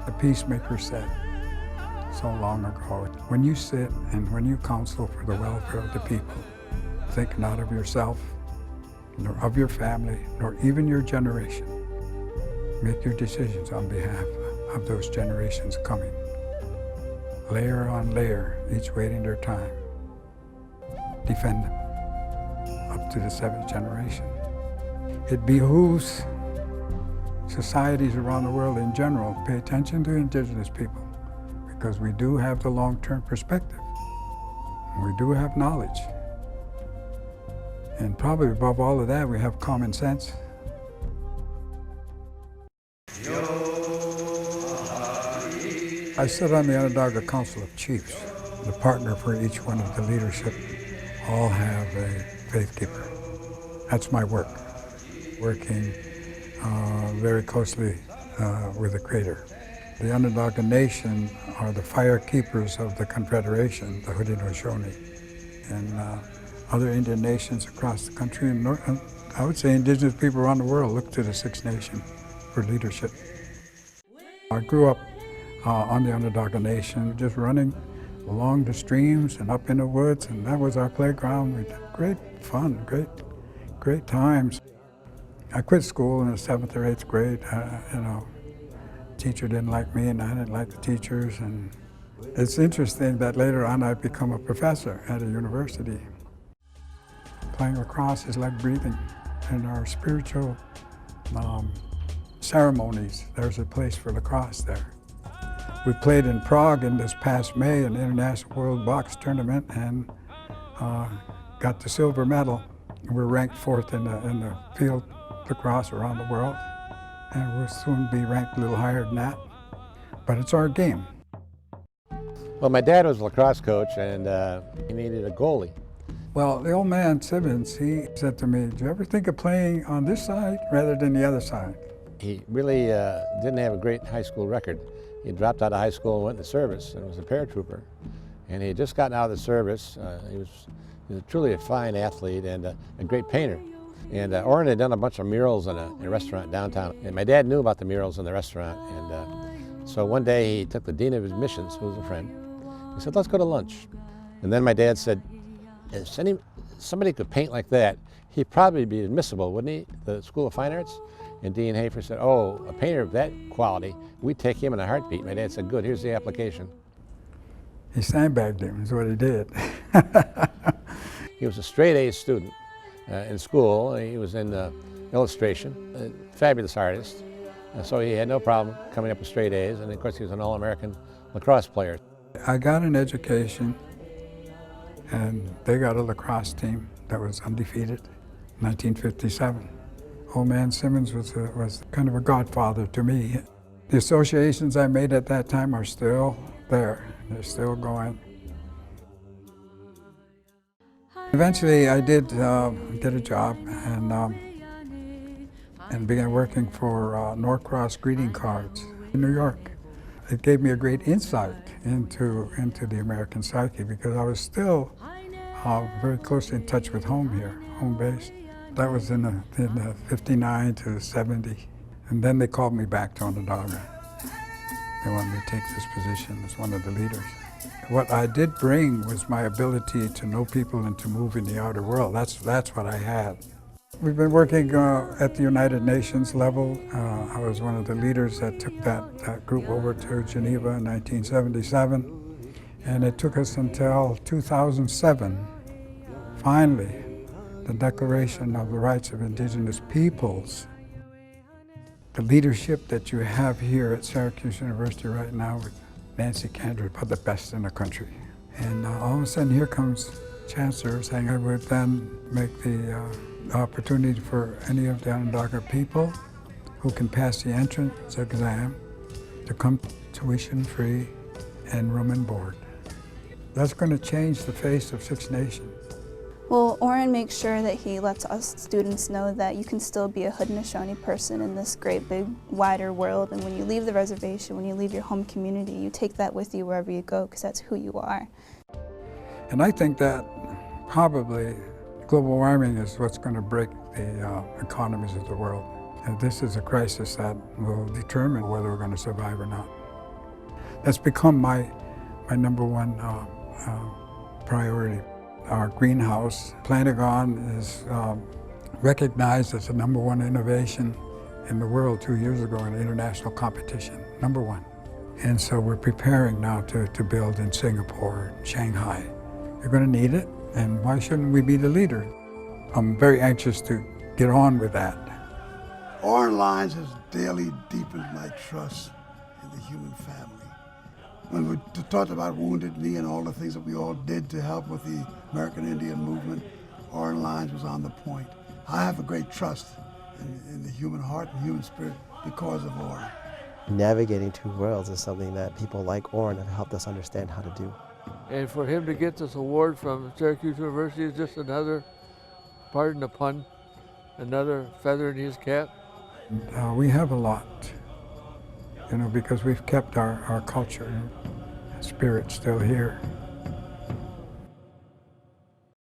The peacemaker said so long ago, when you sit and when you counsel for the welfare of the people, think not of yourself, nor of your family, nor even your generation. Make your decisions on behalf of those generations coming. Layer on layer, each waiting their time. Defend them up to the 7th generation. It behooves societies around the world in general pay attention to indigenous people, because we do have the long-term perspective. We do have knowledge. And probably above all of that, we have common sense. I sit on the Onondaga Council of Chiefs. The partner for each one of the leadership all have a faith keeper. That's my work, working very closely with the Creator. The Onondaga Nation are the fire keepers of the Confederation, the Haudenosaunee, and other Indian nations across the country, and I would say indigenous people around the world look to the Six Nations for leadership. I grew up on the Onondaga Nation, just running along the streams and up in the woods, and that was our playground. We had great fun, great times. I quit school in the 7th or 8th grade. Teacher didn't like me and I didn't like the teachers, and it's interesting that later on I've become a professor at a university. Playing lacrosse is like breathing. In our spiritual ceremonies, there's a place for lacrosse there. We played in Prague in this past May in the International World Box Tournament and got the silver medal. We're ranked 4th in the field lacrosse around the world, and we'll soon be ranked a little higher than that. But it's our game. Well, my dad was a lacrosse coach, and he needed a goalie. Well, the old man, Simmons, he said to me, "Do you ever think of playing on this side rather than the other side?" He really didn't have a great high school record. He dropped out of high school and went into service and was a paratrooper. And he had just gotten out of the service. He was truly a fine athlete and a great painter. And Oren had done a bunch of murals in a restaurant downtown. And my dad knew about the murals in the restaurant. And so one day he took the dean of admissions, who was a friend. He said, "Let's go to lunch." And then my dad said, "If somebody could paint like that, he'd probably be admissible, wouldn't he, the School of Fine Arts?" And Dean Hafer said, "Oh, a painter of that quality, we'd take him in a heartbeat." My dad said, "Good, here's the application." He sandbagged him, is what he did. He was a straight A student in school. He was in illustration, a fabulous artist. So he had no problem coming up with straight A's, and of course he was an All-American lacrosse player. I got an education, and they got a lacrosse team that was undefeated, 1957. Old man Simmons was kind of a godfather to me. The associations I made at that time are still there. They're still going. Eventually, I did get a job and began working for Norcross greeting cards in New York. It gave me a great insight into the American psyche, because I was still very closely in touch with home here, home base. That was in the 59 to 70. And then they called me back to Onondaga. They wanted me to take this position as one of the leaders. What I did bring was my ability to know people and to move in the outer world. That's what I had. We've been working at the United Nations level. I was one of the leaders that took that group over to Geneva in 1977. And it took us until 2007, finally, the Declaration of the Rights of Indigenous Peoples. The leadership that you have here at Syracuse University right now with Nancy Candler, are the best in the country. And all of a sudden here comes Chancellor saying I would then make the opportunity for any of the Onondaga people who can pass the entrance exam to come tuition free and room and board. That's going to change the face of Six Nations. Well, Oren makes sure that he lets us students know that you can still be a Haudenosaunee person in this great, big, wider world. And when you leave the reservation, when you leave your home community, you take that with you wherever you go, because that's who you are. And I think that probably global warming is what's going to break the economies of the world. And this is a crisis that will determine whether we're going to survive or not. That's become my number one priority. Our greenhouse, Plantagon, is recognized as the number one innovation in the world 2 years ago in international competition, number one. And so we're preparing now to build in Singapore, Shanghai. You're going to need it, and why shouldn't we be the leader? I'm very anxious to get on with that. Oren Lyons has daily deepened my trust in the human family. When we talked about Wounded Knee and all the things that we all did to help with the American Indian movement, Oren Lyons was on the point. I have a great trust in the human heart and human spirit because of Oren. Navigating two worlds is something that people like Oren have helped us understand how to do. And for him to get this award from Syracuse University is just another, pardon the pun, another feather in his cap. We have a lot, because we've kept our culture and spirit still here.